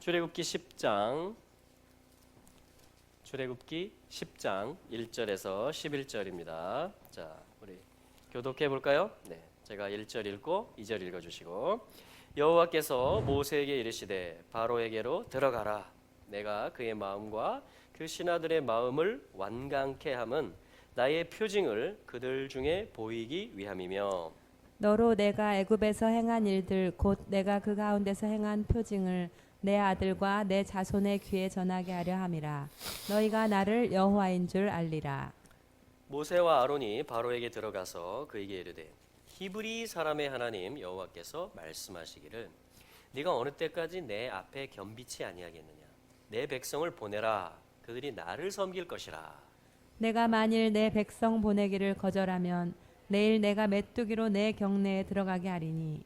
출애굽기 10장 1절에서 11절입니다. 자, 우리 교독해 볼까요? 네, 제가 1절 읽고 2절 읽어 주시고. 여호와께서 모세에게 이르시되 바로에게로 들어가라. 내가 그의 마음과 그 신하들의 마음을 완강케 함은 나의 표징을 그들 중에 보이기 위함이며 너로 내가 애굽에서 행한 일들 곧 내가 그 가운데서 행한 표징을 내 아들과 내 자손의 귀에 전하게 하려 함이라. 너희가 나를 여호와인 줄 알리라. 모세와 아론이 바로에게 들어가서 그에게 이르되 히브리 사람의 하나님 여호와께서 말씀하시기를 네가 어느 때까지 내 앞에 겸비치 아니하겠느냐. 내 백성을 보내라. 그들이 나를 섬길 것이라. 내가 만일 내 백성 보내기를 거절하면 내일 내가 메뚜기로 내 경내에 들어가게 하리니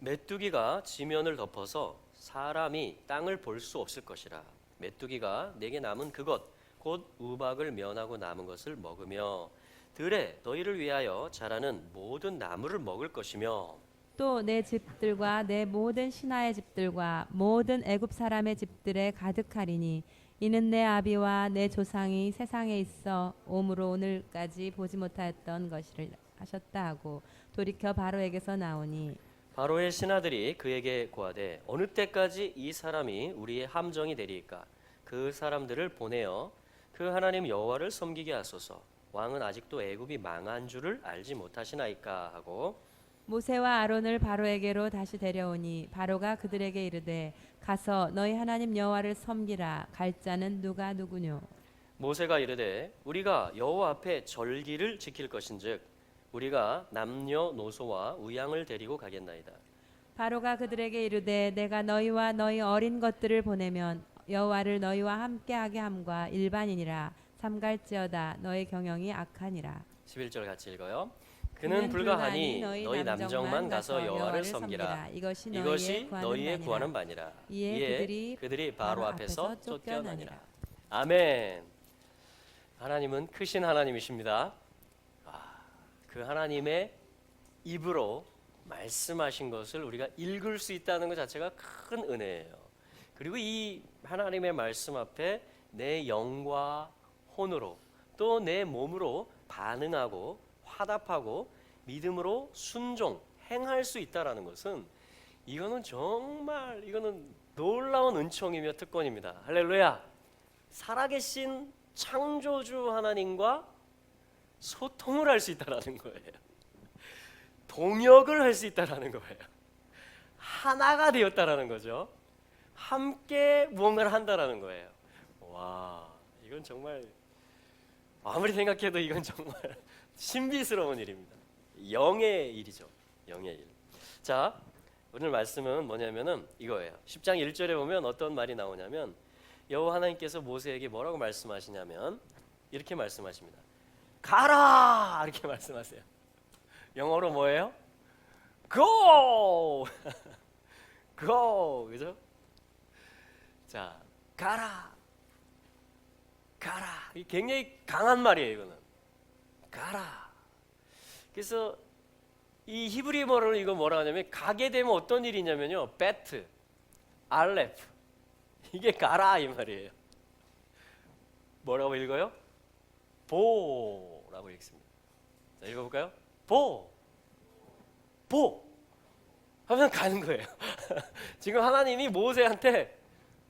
메뚜기가 지면을 덮어서 사람이 땅을 볼 수 없을 것이라. 메뚜기가 내게 남은 그것 곧 우박을 면하고 남은 것을 먹으며 들에 너희를 위하여 자라는 모든 나무를 먹을 것이며 또 내 집들과 내 모든 신하의 집들과 모든 애굽 사람의 집들에 가득하리니 이는 내 아비와 내 조상이 세상에 있어 오므로 오늘까지 보지 못하였던 것이라 하셨다 하고 돌이켜 바로에게서 나오니 바로의 신하들이 그에게 고하되 어느 때까지 이 사람이 우리의 함정이 되리이까. 그 사람들을 보내어 그 하나님 여호와를 섬기게 하소서. 왕은 아직도 애굽이 망한 줄을 알지 못하시나이까 하고 모세와 아론을 바로에게로 다시 데려오니 바로가 그들에게 이르되 가서 너희 하나님 여호와를 섬기라. 갈 자는 누가 누구뇨. 모세가 이르되 우리가 여호와 앞에 절기를 지킬 것인즉 우리가 남녀노소와 우양을 데리고 가겠나이다. 바로가 그들에게 이르되 내가 너희와 너희 어린 것들을 보내면 여호와를 너희와 함께하게 함과 일반이니라. 삼갈지어다 너희 경영이 악하니라. 11절 같이 읽어요. 그는 불가하니 너희 남정만 가서 여호와를 섬기라. 이것이 너희의 구하는 바니라. 이에 그들이 바로 앞에서 쫓겨나니라. 아멘. 하나님은 크신 하나님이십니다. 그 하나님의 입으로 말씀하신 것을 우리가 읽을 수 있다는 것 자체가 큰 은혜예요. 그리고 이 하나님의 말씀 앞에 내 영과 혼으로 또 내 몸으로 반응하고 화답하고 믿음으로 순종, 행할 수 있다라는 것은 이거는 정말 놀라운 은총이며 특권입니다. 할렐루야. 살아계신 창조주 하나님과 소통을 할 수 있다라는 거예요. 동역을 할 수 있다라는 거예요. 하나가 되었다라는 거죠. 함께 무언가를 한다라는 거예요. 와, 이건 정말 아무리 생각해도 이건 정말 신비스러운 일입니다. 영의 일이죠. 영의 일. 자, 오늘 말씀은 뭐냐면은 이거예요. 10장 1절에 보면 어떤 말이 나오냐면 여호와 하나님께서 모세에게 뭐라고 말씀하시냐면 이렇게 말씀하십니다. 가라! 이렇게 말씀하세요. 영어로 뭐예요? Go! Go! 그죠? 자, 가라! 가라! 이 굉장히 강한 말이에요, 이거는. 가라! 그래서 이 히브리어로 이거 뭐라 하냐면 가게 되면 어떤 일이 있냐면요. 베트, 알레프. 이게 가라 이 말이에요. 뭐라고 읽어요? 보라고 읽습니다. 자, 읽어볼까요? 보 하면 가는 거예요. 지금 하나님이 모세한테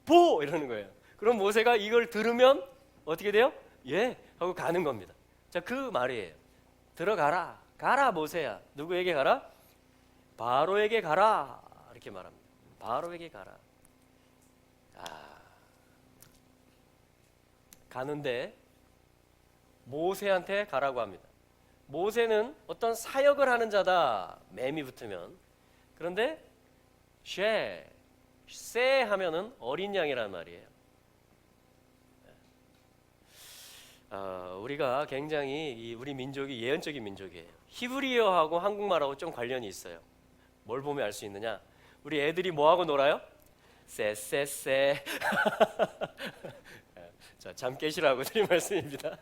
보 이러는 거예요. 그럼 모세가 이걸 들으면 어떻게 돼요? 예 하고 가는 겁니다. 자, 그 말이에요. 들어가라. 가라 모세야. 누구에게 가라? 바로에게 가라. 이렇게 말합니다. 바로에게 가라. 가는데 모세한테 가라고 합니다. 모세는 어떤 사역을 하는 자다. 매미 붙으면. 그런데 쉐 하면은 어린 양이라는 말이에요. 우리가 굉장히 우리 민족이 예언적인 민족이에요. 히브리어하고 한국말하고 좀 관련이 있어요. 뭘 보면 알 수 있느냐? 우리 애들이 뭐하고 놀아요? 쎄. 자, 잠 깨시라고 드린 말씀입니다.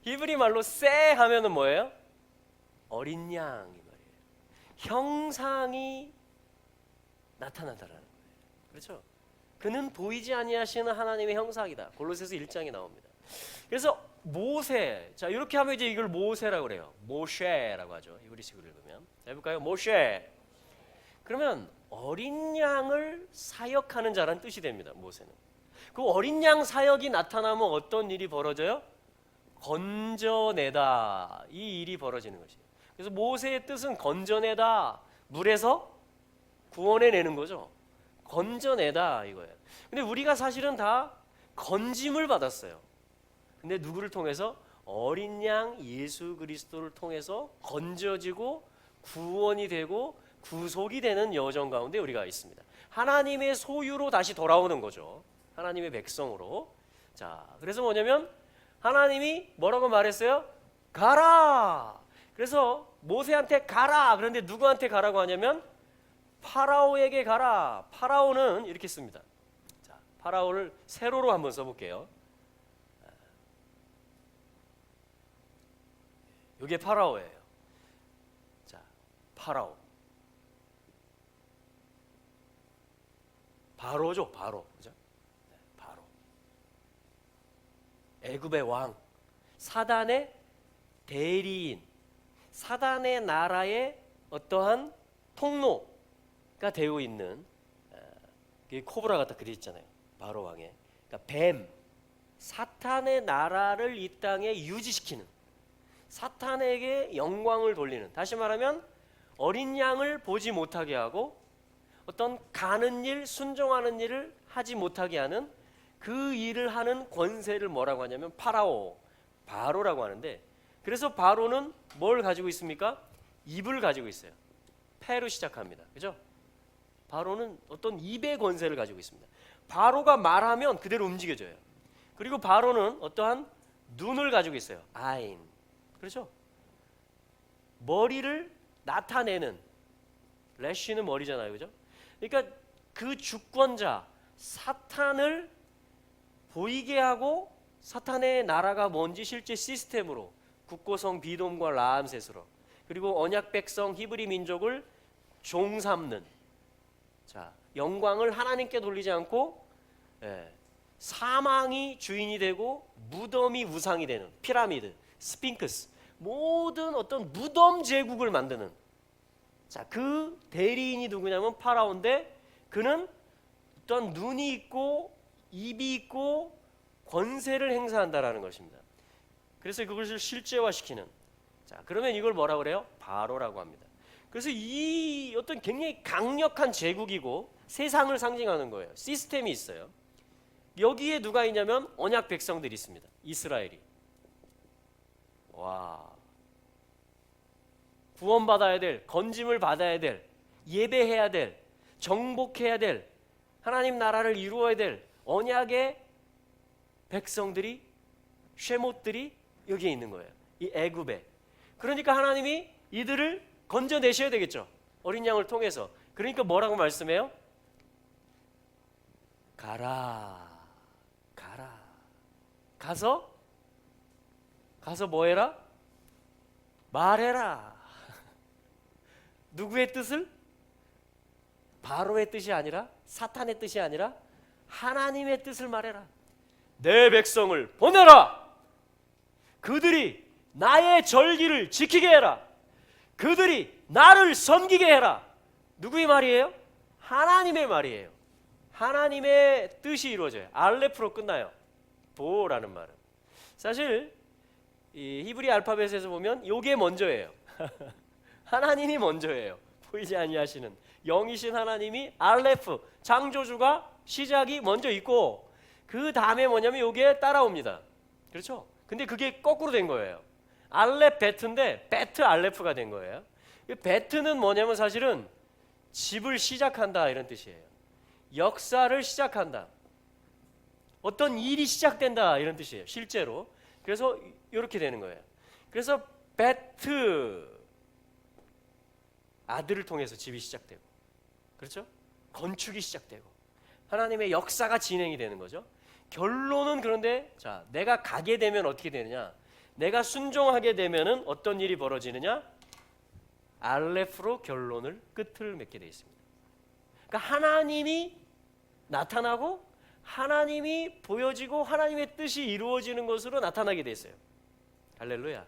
히브리 말로 쎄 하면은 뭐예요? 어린 양이 말이에요. 형상이 나타난다라는 거예요. 그렇죠? 그는 보이지 아니하시는 하나님의 형상이다. 골로새서 1장에 나옵니다. 그래서 모세, 자 이렇게 하면 이제 이걸 모세라고 그래요. 모셰라고 하죠. 히브리식으로 읽으면. 자, 해볼까요? 모셰. 그러면 어린 양을 사역하는 자라는 뜻이 됩니다. 모세는. 그 어린 양 사역이 나타나면 어떤 일이 벌어져요? 건져내다, 이 일이 벌어지는 것이에요. 그래서 모세의 뜻은 건져내다, 물에서 구원해내는 거죠. 건져내다 이거예요. 근데 우리가 사실은 다 건짐을 받았어요. 근데 누구를 통해서? 어린 양 예수 그리스도를 통해서 건져지고 구원이 되고 구속이 되는 여정 가운데 우리가 있습니다. 하나님의 소유로 다시 돌아오는 거죠. 하나님의 백성으로. 자, 그래서 뭐냐면 하나님이 뭐라고 말했어요? 가라. 그래서 모세한테 가라. 그런데 누구한테 가라고 하냐면 파라오에게 가라. 파라오는 이렇게 씁니다. 자, 파라오를 세로로 한번 써볼게요. 이게 파라오예요. 자, 파라오. 바로죠, 바로. 그죠? 네, 바로. 애굽의 왕, 사단의 대리인, 사단의 나라의 어떠한 통로가 되어 있는, 코브라 갖다 그려 있잖아요. 바로 왕의. 그러니까 뱀, 사탄의 나라를 이 땅에 유지시키는, 사탄에게 영광을 돌리는, 다시 말하면 어린 양을 보지 못하게 하고 어떤 가는 일, 순종하는 일을 하지 못하게 하는 그 일을 하는 권세를 뭐라고 하냐면 파라오, 바로라고 하는데, 그래서 바로는 뭘 가지고 있습니까? 입을 가지고 있어요. 패로 시작합니다. 그죠? 바로는 어떤 입의 권세를 가지고 있습니다. 바로가 말하면 그대로 움직여져요. 그리고 바로는 어떠한 눈을 가지고 있어요. 아인. 그렇죠? 머리를 나타내는, 래쉬는 머리잖아요. 그죠? 그러니까 그 주권자 사탄을 보이게 하고 사탄의 나라가 뭔지 실제 시스템으로 국고성 비돔과 라암셋으로, 그리고 언약 백성 히브리 민족을 종 삼는, 자, 영광을 하나님께 돌리지 않고 사망이 주인이 되고 무덤이 우상이 되는 피라미드, 스핑크스, 모든 어떤 무덤 제국을 만드는, 자, 그 대리인이 누구냐면 파라오인데, 그는 어떤 눈이 있고 입이 있고 권세를 행사한다라는 것입니다. 그래서 그것을 실제화시키는, 자, 그러면 이걸 뭐라고 그래요? 바로라고 합니다. 그래서 이 어떤 굉장히 강력한 제국이고 세상을 상징하는 거예요. 시스템이 있어요. 여기에 누가 있냐면 언약 백성들이 있습니다. 이스라엘이. 와, 구원받아야 될, 건짐을 받아야 될, 예배해야 될, 정복해야 될, 하나님 나라를 이루어야 될 언약의 백성들이, 쉐못들이 여기에 있는 거예요. 이 애굽에. 그러니까 하나님이 이들을 건져내셔야 되겠죠. 어린 양을 통해서. 그러니까 뭐라고 말씀해요? 가라, 가라. 가서 뭐 해라? 말해라. 누구의 뜻을? 바로의 뜻이 아니라, 사탄의 뜻이 아니라 하나님의 뜻을 말해라. 내 백성을 보내라. 그들이 나의 절기를 지키게 해라. 그들이 나를 섬기게 해라. 누구의 말이에요? 하나님의 말이에요. 하나님의 뜻이 이루어져요. 알레프로 끝나요. 보라는 말은. 사실 이 히브리 알파벳에서 보면 이게 먼저예요. 하나님이 먼저예요. 보이지 아니하시는 영이신 하나님이 알레프, 창조주가 시작이 먼저 있고 그 다음에 뭐냐면 이게 따라옵니다. 그렇죠? 근데 그게 거꾸로 된 거예요. 알렙 베트인데 베트 알레프가 된 거예요. 베트는 뭐냐면 사실은 집을 시작한다 이런 뜻이에요. 역사를 시작한다. 어떤 일이 시작된다 이런 뜻이에요. 실제로. 그래서 이렇게 되는 거예요. 그래서 베트, 아들을 통해서 집이 시작되고, 그렇죠? 건축이 시작되고 하나님의 역사가 진행이 되는 거죠. 결론은 그런데, 자, 내가 가게 되면 어떻게 되느냐? 내가 순종하게 되면은 어떤 일이 벌어지느냐? 알레프로 결론을, 끝을 맺게 되어 있습니다. 그러니까 하나님이 나타나고 하나님이 보여지고 하나님의 뜻이 이루어지는 것으로 나타나게 됐어요. 할렐루야.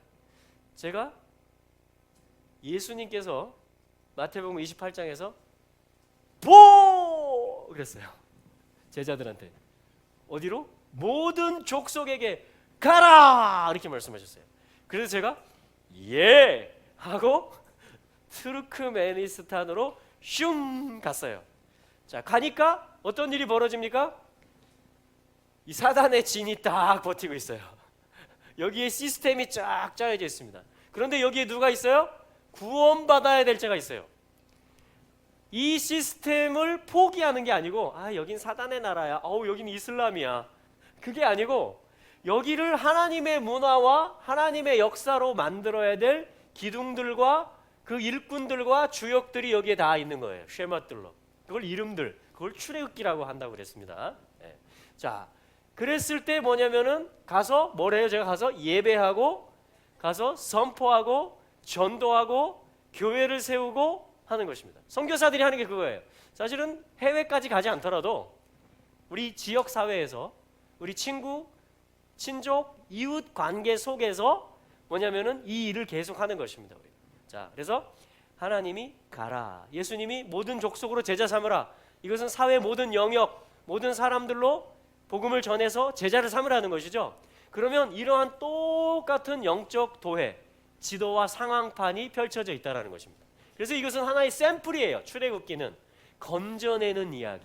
제가 예수님께서 마태복음 28장에서 보! 그랬어요. 제자들한테. 어디로? 모든 족속에게 가라! 이렇게 말씀하셨어요. 그래서 제가 예! 하고 투르크메니스탄으로 슝 갔어요. 자, 가니까 어떤 일이 벌어집니까? 이 사단의 진이 딱 버티고 있어요. 여기에 시스템이 쫙 짜여져 있습니다. 그런데 여기에 누가 있어요? 구원받아야 될 자가 있어요. 이 시스템을 포기하는 게 아니고 여긴 사단의 나라야. 여긴 이슬람이야. 그게 아니고 여기를 하나님의 문화와 하나님의 역사로 만들어야 될 기둥들과 그 일꾼들과 주역들이 여기에 다 있는 거예요. 쉐mat들로. 그걸 이름들, 그걸 출애굽기라고 한다고 그랬습니다. 네. 자, 그랬을 때 뭐냐면은 가서 뭐래요? 제가 가서 예배하고 가서 선포하고 전도하고 교회를 세우고 하는 것입니다. 선교사들이 하는 게 그거예요. 사실은 해외까지 가지 않더라도 우리 지역 사회에서 우리 친구, 친족, 이웃 관계 속에서 뭐냐면은 이 일을 계속하는 것입니다. 자, 그래서 하나님이 가라. 예수님이 모든 족속으로 제자 삼으라. 이것은 사회 모든 영역, 모든 사람들로 복음을 전해서 제자를 삼으라는 것이죠. 그러면 이러한 똑같은 영적 도회, 지도와 상황판이 펼쳐져 있다는 것입니다. 그래서 이것은 하나의 샘플이에요. 출애굽기는 건져내는 이야기,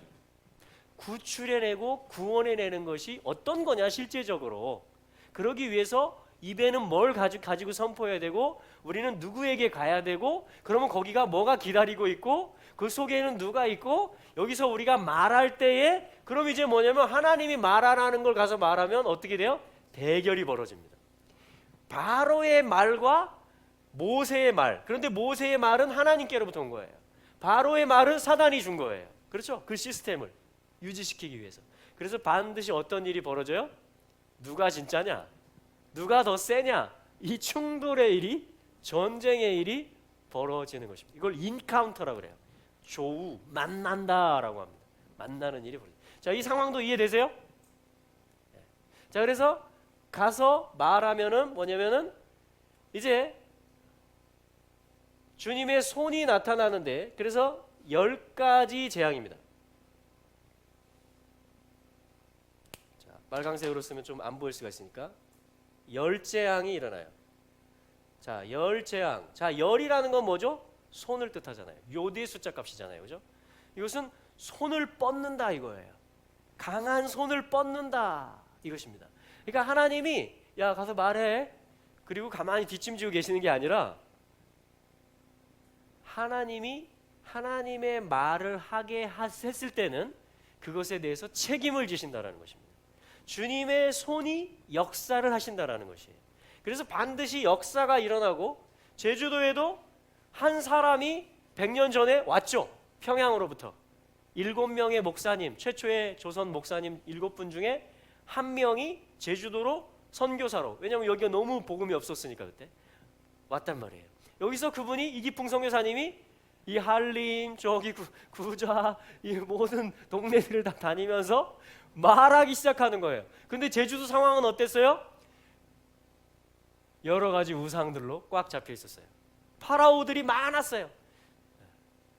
구출해내고 구원해내는 것이 어떤 거냐 실제적으로. 그러기 위해서 입에는 뭘 가지고 선포해야 되고 우리는 누구에게 가야 되고 그러면 거기가 뭐가 기다리고 있고 그 속에는 누가 있고 여기서 우리가 말할 때에 그럼 이제 뭐냐면 하나님이 말하라는 걸 가서 말하면 어떻게 돼요? 대결이 벌어집니다. 바로의 말과 모세의 말. 그런데 모세의 말은 하나님께로부터 온 거예요. 바로의 말은 사단이 준 거예요. 그렇죠? 그 시스템을 유지시키기 위해서. 그래서 반드시 어떤 일이 벌어져요? 누가 진짜냐? 누가 더 세냐? 이 충돌의 일이, 전쟁의 일이 벌어지는 것입니다. 이걸 인카운터라고 그래요. 조우, 만난다라고 합니다. 만나는 일이 벌어져요. 자, 이 상황도 이해되세요? 자, 그래서 가서 말하면은 뭐냐면은 이제 주님의 손이 나타나는데, 그래서 10가지 재앙입니다. 자, 빨강색으로 쓰면 좀 안 보일 수가 있으니까 10재앙이 일어나요. 자, 10재앙. 자, 열이라는 건 뭐죠? 손을 뜻하잖아요. 요대의 숫자 값이잖아요. 그죠? 이것은 손을 뻗는다 이거예요. 강한 손을 뻗는다 이것입니다. 그러니까 하나님이 야 가서 말해. 그리고 가만히 뒷짐지고 계시는 게 아니라 하나님이 하나님의 말을 하게 했을 때는 그것에 대해서 책임을 지신다라는 것입니다. 주님의 손이 역사를 하신다라는 것이에요. 그래서 반드시 역사가 일어나고 제주도에도 한 사람이 100년 전에 왔죠. 평양으로부터 7명의 목사님, 최초의 조선 목사님 7분 중에 한 명이 제주도로 선교사로, 왜냐하면 여기가 너무 복음이 없었으니까 그때 왔단 말이에요. 여기서 그분이 이기풍 선교사님이 이 한림, 저기 구좌, 이 모든 동네들을 다 다니면서 말하기 시작하는 거예요. 근데 제주도 상황은 어땠어요? 여러 가지 우상들로 꽉 잡혀 있었어요. 파라오들이 많았어요.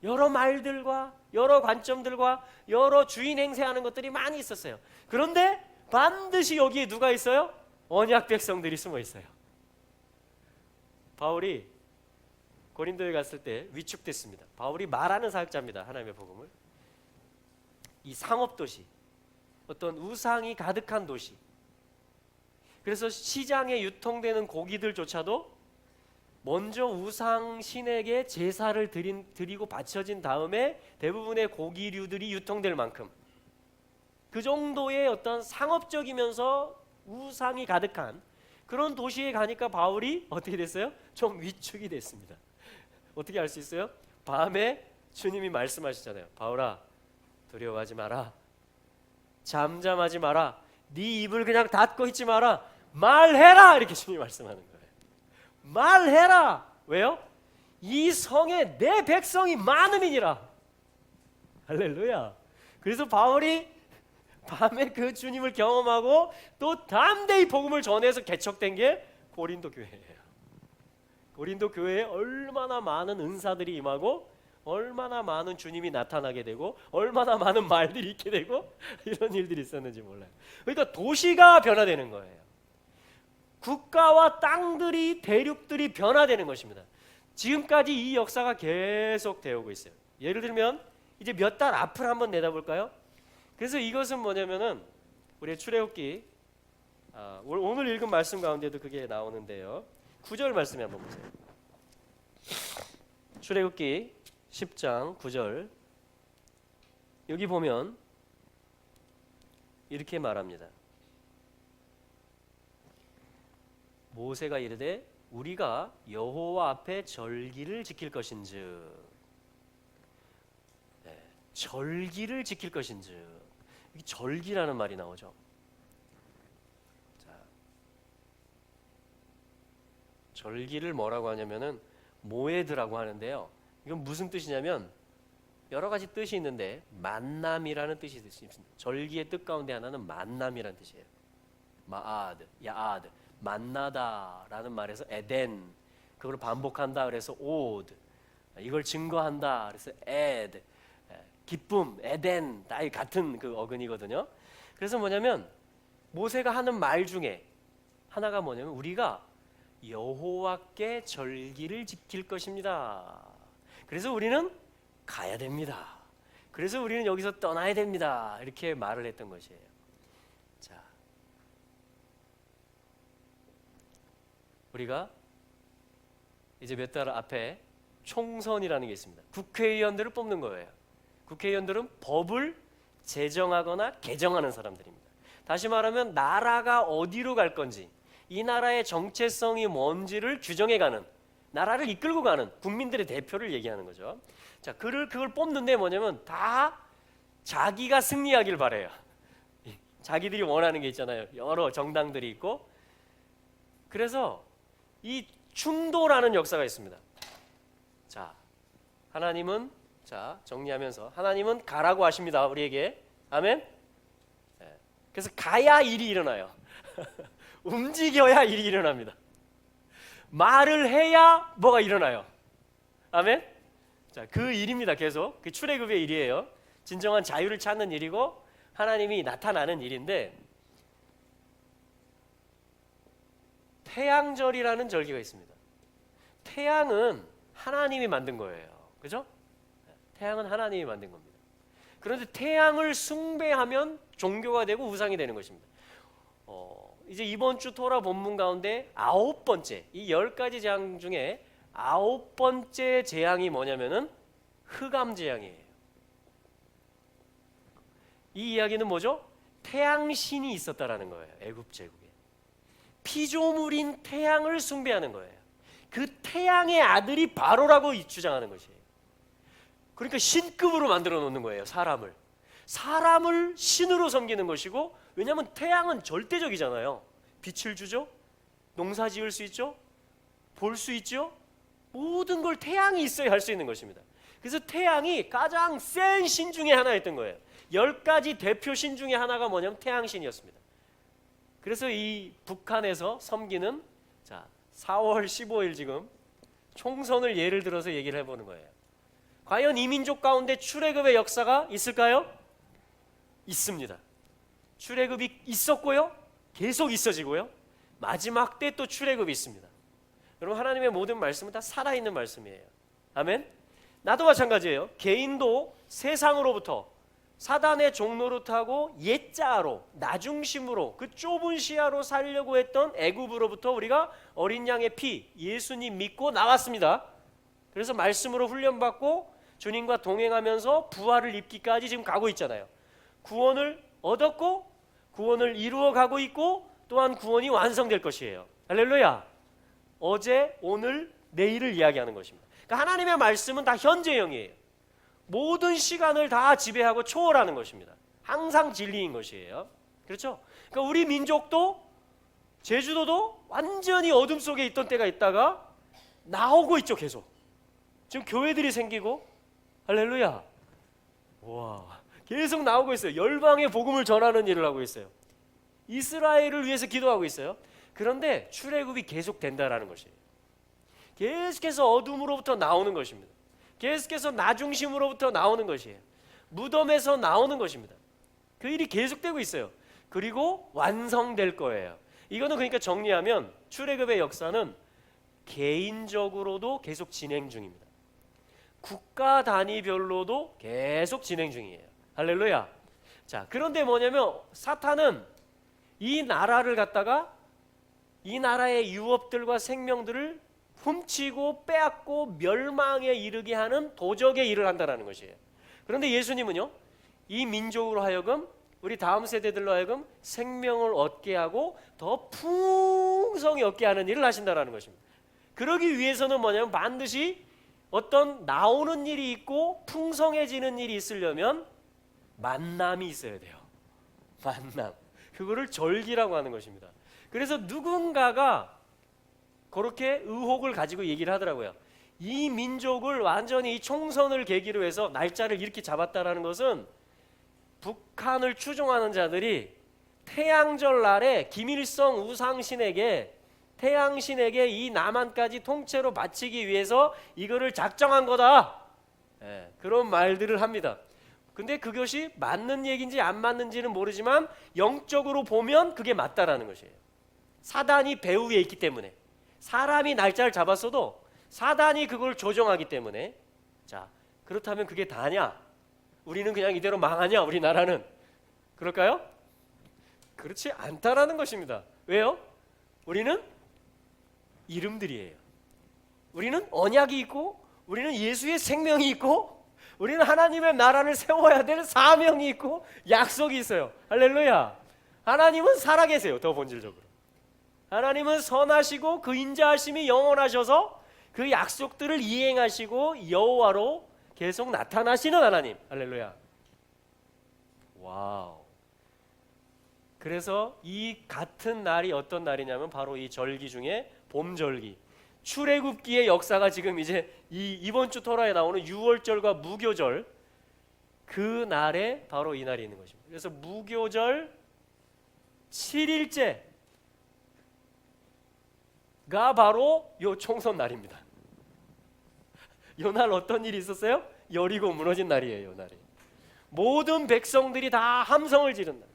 여러 말들과 여러 관점들과 여러 주인 행세하는 것들이 많이 있었어요. 그런데 반드시 여기에 누가 있어요? 언약 백성들이 숨어 있어요. 바울이 고린도에 갔을 때 위축됐습니다. 바울이 말하는 사역자입니다. 하나님의 복음을. 이 상업도시, 어떤 우상이 가득한 도시. 그래서 시장에 유통되는 고기들조차도 먼저 우상 신에게 제사를 드리고 바쳐진 다음에 대부분의 고기류들이 유통될 만큼 그 정도의 어떤 상업적이면서 우상이 가득한 그런 도시에 가니까 바울이 어떻게 됐어요? 좀 위축이 됐습니다. 어떻게 알 수 있어요? 밤에 주님이 말씀하시잖아요. 바울아, 두려워하지 마라. 잠잠하지 마라. 네 입을 그냥 닫고 있지 마라. 말해라. 이렇게 주님이 말씀하는 거예요. 말해라. 왜요? 이 성에 내 백성이 많음이니라. 할렐루야. 그래서 바울이 밤에 그 주님을 경험하고 또 담대히 복음을 전해서 개척된 게 고린도 교회예요. 고린도 교회에 얼마나 많은 은사들이 임하고 얼마나 많은 주님이 나타나게 되고 얼마나 많은 말들이 있게 되고 이런 일들이 있었는지 몰라요. 그러니까 도시가 변화되는 거예요. 국가와 땅들이, 대륙들이 변화되는 것입니다. 지금까지 이 역사가 계속 되어오고 있어요. 예를 들면 이제 몇 달 앞을 한번 내다볼까요? 그래서 이것은 뭐냐면은 우리의 출애굽기 오늘 읽은 말씀 가운데도 그게 나오는데요. 9절 말씀에 한번 보세요. 출애굽기 10장 9절. 여기 보면 이렇게 말합니다. 모세가 이르되 우리가 여호와 앞에 절기를 지킬 것인즉, 절기를 지킬 것인즉, 여기 절기라는 말이 나오죠. 자, 절기를 뭐라고 하냐면은 모에드라고 하는데요. 이건 무슨 뜻이냐면 여러 가지 뜻이 있는데 만남이라는 뜻이 있습니다. 절기의 뜻 가운데 하나는 만남이라는 뜻이에요. 마아드, 야아드, 만나다라는 말에서 에덴, 그걸 반복한다 그래서 오드, 이걸 증거한다 그래서 에드, 기쁨, 에덴, 다 같은 그 어근이거든요. 그래서 뭐냐면 모세가 하는 말 중에 하나가 뭐냐면 우리가 여호와께 절기를 지킬 것입니다. 그래서 우리는 가야 됩니다. 그래서 우리는 여기서 떠나야 됩니다. 이렇게 말을 했던 것이에요. 자, 우리가 이제 몇 달 앞에 총선이라는 게 있습니다. 국회의원들을 뽑는 거예요. 국회의원들은 법을 제정하거나 개정하는 사람들입니다. 다시 말하면 나라가 어디로 갈 건지, 이 나라의 정체성이 뭔지를 규정해가는, 나라를 이끌고 가는 국민들의 대표를 얘기하는 거죠. 자, 그걸 뽑는데 뭐냐면 다 자기가 승리하길 바래요. 자기들이 원하는 게 있잖아요. 여러 정당들이 있고. 그래서 이 충돌하는 역사가 있습니다. 자, 하나님은, 자, 정리하면서 하나님은 가라고 하십니다. 우리에게. 아멘. 그래서 가야 일이 일어나요. 움직여야 일이 일어납니다. 말을 해야 뭐가 일어나요. 아멘. 자, 그 일입니다. 계속 그 출애굽의 일이에요. 진정한 자유를 찾는 일이고 하나님이 나타나는 일인데, 태양절이라는 절기가 있습니다. 태양은 하나님이 만든 거예요. 그죠? 태양은 하나님이 만든 겁니다. 그런데 태양을 숭배하면 종교가 되고 우상이 되는 것입니다. 이제 이번 주 토라 본문 가운데 9번째, 이 10가지 재앙 중에 9번째 재앙이 뭐냐면은 흑암 재앙이에요. 이 이야기는 뭐죠? 태양신이 있었다라는 거예요. 애굽 제국에 피조물인 태양을 숭배하는 거예요. 그 태양의 아들이 바로라고 주장하는 것이에요. 그러니까 신급으로 만들어 놓는 거예요. 사람을 신으로 섬기는 것이고, 왜냐하면 태양은 절대적이잖아요. 빛을 주죠, 농사 지을 수 있죠, 볼 수 있죠. 모든 걸 태양이 있어야 할 수 있는 것입니다. 그래서 태양이 가장 센 신 중에 하나였던 거예요. 10가지 대표 신 중에 하나가 뭐냐면 태양신이었습니다. 그래서 이 북한에서 섬기는, 자, 4월 15일 지금 총선을 예를 들어서 얘기를 해보는 거예요. 과연 이 민족 가운데 출애굽의 역사가 있을까요? 있습니다. 출애굽이 있었고요, 계속 있어지고요, 마지막 때 또 출애굽이 있습니다. 여러분, 하나님의 모든 말씀은 다 살아있는 말씀이에요. 아멘. 나도 마찬가지예요. 개인도 세상으로부터, 사단의 종노릇하고 옛자아로, 나중심으로, 그 좁은 시야로 살려고 했던 애굽으로부터 우리가 어린 양의 피, 예수님 믿고 나왔습니다. 그래서 말씀으로 훈련받고 주님과 동행하면서 부활을 입기까지 지금 가고 있잖아요. 구원을 얻었고 구원을 이루어 가고 있고, 또한 구원이 완성될 것이에요. 할렐루야. 어제, 오늘, 내일을 이야기하는 것입니다. 그러니까 하나님의 말씀은 다 현재형이에요. 모든 시간을 다 지배하고 초월하는 것입니다. 항상 진리인 것이에요. 그렇죠? 그러니까 우리 민족도, 제주도도 완전히 어둠 속에 있던 때가 있다가 나오고 있죠. 계속 지금 교회들이 생기고. 할렐루야. 와, 계속 나오고 있어요. 열방의 복음을 전하는 일을 하고 있어요. 이스라엘을 위해서 기도하고 있어요. 그런데 출애굽이 계속 된다라는 것이에요. 계속해서 어둠으로부터 나오는 것입니다. 계속해서 나 중심으로부터 나오는 것이에요. 무덤에서 나오는 것입니다. 그 일이 계속되고 있어요. 그리고 완성될 거예요. 이거는 그러니까 정리하면 출애굽의 역사는 개인적으로도 계속 진행 중입니다. 국가 단위별로도 계속 진행 중이에요. 할렐루야. 자, 그런데 뭐냐면 사탄은 이 나라를 갖다가 이 나라의 유업들과 생명들을 훔치고 빼앗고 멸망에 이르게 하는 도적의 일을 한다는 것이에요. 그런데 예수님은요, 이 민족으로 하여금 우리 다음 세대들로 하여금 생명을 얻게 하고 더 풍성히 얻게 하는 일을 하신다는 것입니다. 그러기 위해서는 뭐냐면 반드시 어떤 나오는 일이 있고 풍성해지는 일이 있으려면 만남이 있어야 돼요. 만남. 그거를 절기라고 하는 것입니다. 그래서 누군가가 그렇게 의혹을 가지고 얘기를 하더라고요. 이 민족을 완전히 총선을 계기로 해서 날짜를 이렇게 잡았다라는 것은 북한을 추종하는 자들이 태양절 날에 김일성 우상신에게 태양신에게 이 남한까지 통째로 바치기 위해서 이거를 작정한 거다. 그런 말들을 합니다. 근데 그것이 맞는 얘기인지 안 맞는지는 모르지만 영적으로 보면 그게 맞다라는 것이에요. 사단이 배후에 있기 때문에 사람이 날짜를 잡았어도 사단이 그걸 조정하기 때문에 자, 그렇다면 그게 다냐? 우리는 그냥 이대로 망하냐? 우리나라는 그럴까요? 그렇지 않다라는 것입니다. 왜요? 우리는 이름들이에요. 우리는 언약이 있고 우리는 예수의 생명이 있고 우리는 하나님의 나라를 세워야 될 사명이 있고 약속이 있어요. 할렐루야. 하나님은 살아계세요. 더 본질적으로 하나님은 선하시고 그 인자하심이 영원하셔서 그 약속들을 이행하시고 여호와로 계속 나타나시는 하나님. 할렐루야. 와우. 그래서 이 같은 날이 어떤 날이냐면 바로 이 절기 중에 봄절기, 출애굽기의 역사가 지금 이제 이번 주 토라에 나오는 유월절과 무교절 그 날에 바로 이 날이 있는 것입니다. 그래서 무교절 7일째가 바로 요 총선 날입니다. 요 날 어떤 일이 있었어요? 여리고 무너진 날이에요. 요 날이 모든 백성들이 다 함성을 지른 날,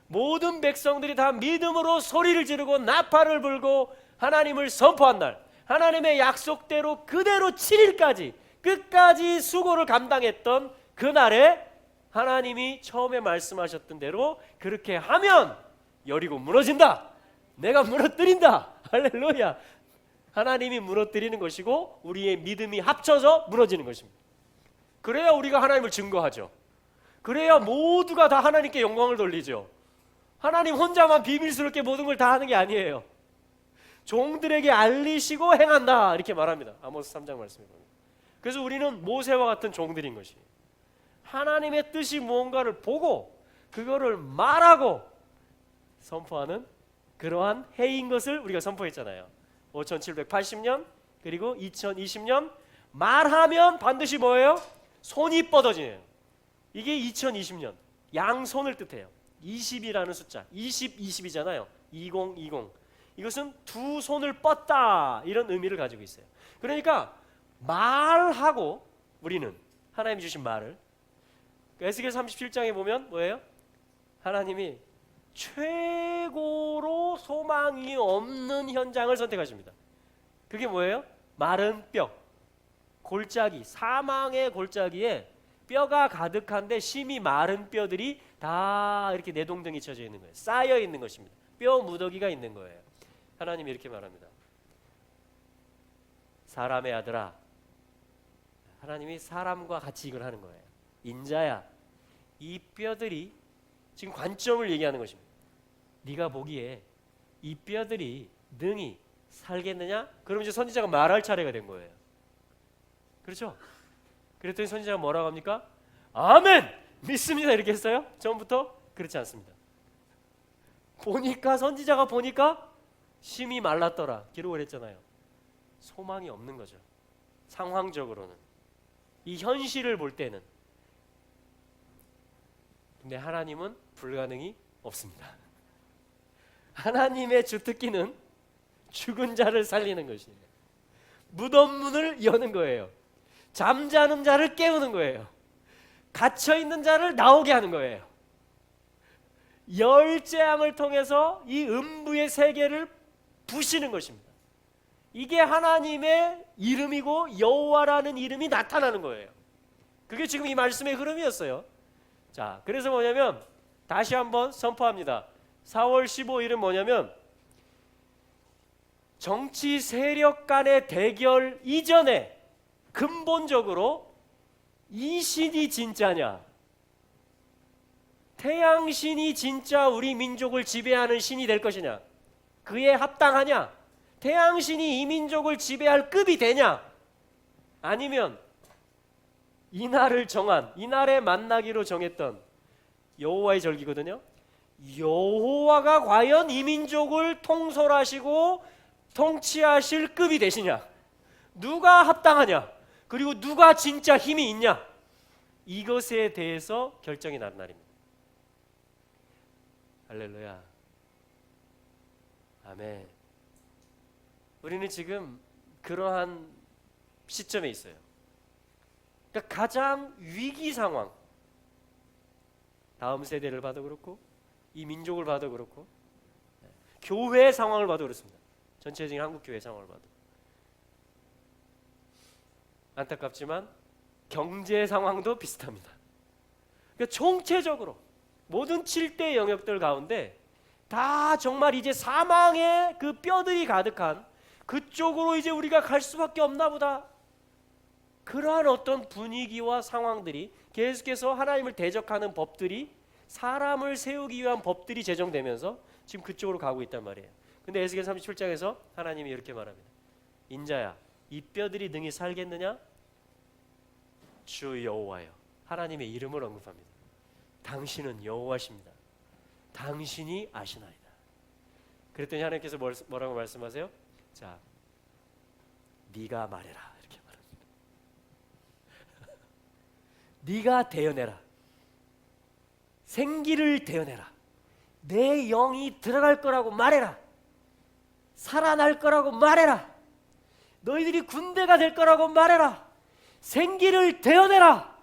모든 백성들이 다 믿음으로 소리를 지르고 나팔을 불고 하나님을 선포한 날, 하나님의 약속대로 그대로 7일까지 끝까지 수고를 감당했던 그 날에 하나님이 처음에 말씀하셨던 대로 그렇게 하면 여리고 무너진다. 내가 무너뜨린다. 할렐루야. 하나님이 무너뜨리는 것이고 우리의 믿음이 합쳐서 무너지는 것입니다. 그래야 우리가 하나님을 증거하죠. 그래야 모두가 다 하나님께 영광을 돌리죠. 하나님 혼자만 비밀스럽게 모든 걸 다 하는 게 아니에요. 종들에게 알리시고 행한다 이렇게 말합니다. 아모스 3장 말씀에 보면. 그래서 우리는 모세와 같은 종들인 것이 하나님의 뜻이 무언가를 보고 그거를 말하고 선포하는 그러한 해인 것을 우리가 선포했잖아요. 5780년 그리고 2020년 말하면 반드시 뭐예요? 손이 뻗어지네요. 이게 2020년 양손을 뜻해요. 20이라는 숫자 20, 20이잖아요. 2020 이것은 두 손을 뻗다 이런 의미를 가지고 있어요. 그러니까 말하고 우리는 하나님이 주신 말을 에스겔 37장에 보면 뭐예요? 하나님이 최고로 소망이 없는 현장을 선택하십니다. 그게 뭐예요? 마른 뼈, 골짜기, 사망의 골짜기에 뼈가 가득한데 심이 마른 뼈들이 다 이렇게 내동댕이 쳐져 있는 거예요. 쌓여 있는 것입니다. 뼈 무더기가 있는 거예요. 하나님이 이렇게 말합니다. 사람의 아들아, 하나님이 사람과 같이 이걸 하는 거예요. 인자야, 이 뼈들이 지금 관점을 얘기하는 것입니다. 네가 보기에 이 뼈들이 능히 살겠느냐? 그럼 이제 선지자가 말할 차례가 된 거예요. 그렇죠? 그랬더니 선지자가 뭐라고 합니까? 아멘! 믿습니다 이렇게 했어요? 처음부터? 그렇지 않습니다. 보니까 선지자가 보니까 심이 말랐더라 기록을 했잖아요. 소망이 없는 거죠. 상황적으로는 이 현실을 볼 때는 근데 하나님은 불가능이 없습니다. 하나님의 주특기는 죽은 자를 살리는 것이에요. 무덤 문을 여는 거예요. 잠자는 자를 깨우는 거예요. 갇혀있는 자를 나오게 하는 거예요. 열재앙을 통해서 이 음부의 세계를 부시는 것입니다. 이게 하나님의 이름이고 여호와라는 이름이 나타나는 거예요. 그게 지금 이 말씀의 흐름이었어요. 자, 그래서 뭐냐면 다시 한번 선포합니다. 4월 15일은 뭐냐면 정치 세력 간의 대결 이전에 근본적으로 이 신이 진짜냐, 태양신이 진짜 우리 민족을 지배하는 신이 될 것이냐, 그에 합당하냐, 태양신이 이 민족을 지배할 급이 되냐, 아니면 이날을 정한, 이날에 만나기로 정했던 여호와의 절기거든요. 여호와가 과연 이 민족을 통솔하시고 통치하실 급이 되시냐, 누가 합당하냐, 그리고 누가 진짜 힘이 있냐, 이것에 대해서 결정이 나는 날입니다. 할렐루야. 아멘. 우리는 지금 그러한 시점에 있어요. 그러니까 가장 위기 상황, 다음 세대를 봐도 그렇고 이 민족을 봐도 그렇고 교회 상황을 봐도 그렇습니다. 전체적인 한국 교회 상황을 봐도 안타깝지만 경제 상황도 비슷합니다. 그러니까 총체적으로 모든 7대 영역들 가운데 다 정말 이제 사망의 그 뼈들이 가득한 그쪽으로 이제 우리가 갈 수밖에 없나 보다, 그러한 어떤 분위기와 상황들이 계속해서 하나님을 대적하는 법들이, 사람을 세우기 위한 법들이 제정되면서 지금 그쪽으로 가고 있단 말이에요. 근데 에스겔 37장에서 하나님이 이렇게 말합니다. 인자야, 이 뼈들이 능히 살겠느냐? 주 여호와여. 하나님의 이름을 언급합니다. 당신은 여호와십니다. 당신이 아시나이다. 그랬더니 하나님께서 뭐라고 말씀하세요? 자, 네가 말해라, 이렇게 말합니다. 네가 대언해라. 생기를 대언해라. 내 영이 들어갈 거라고 말해라. 살아날 거라고 말해라. 너희들이 군대가 될 거라고 말해라. 생기를 대언해라.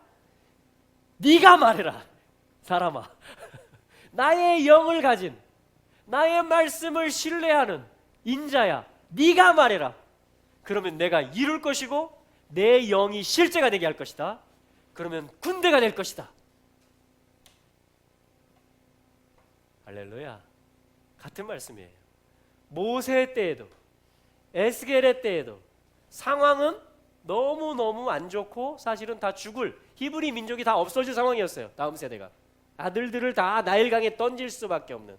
네가 말해라. 사람아, 나의 영을 가진, 나의 말씀을 신뢰하는 인자야, 네가 말해라. 그러면 내가 이룰 것이고 내 영이 실제가 되게 할 것이다. 그러면 군대가 될 것이다. 할렐루야. 같은 말씀이에요. 모세 때에도 에스겔의 때에도 상황은 너무너무 안 좋고 사실은 다 죽을, 히브리 민족이 다 없어질 상황이었어요. 다음 세대가 아들들을 다 나일강에 던질 수밖에 없는,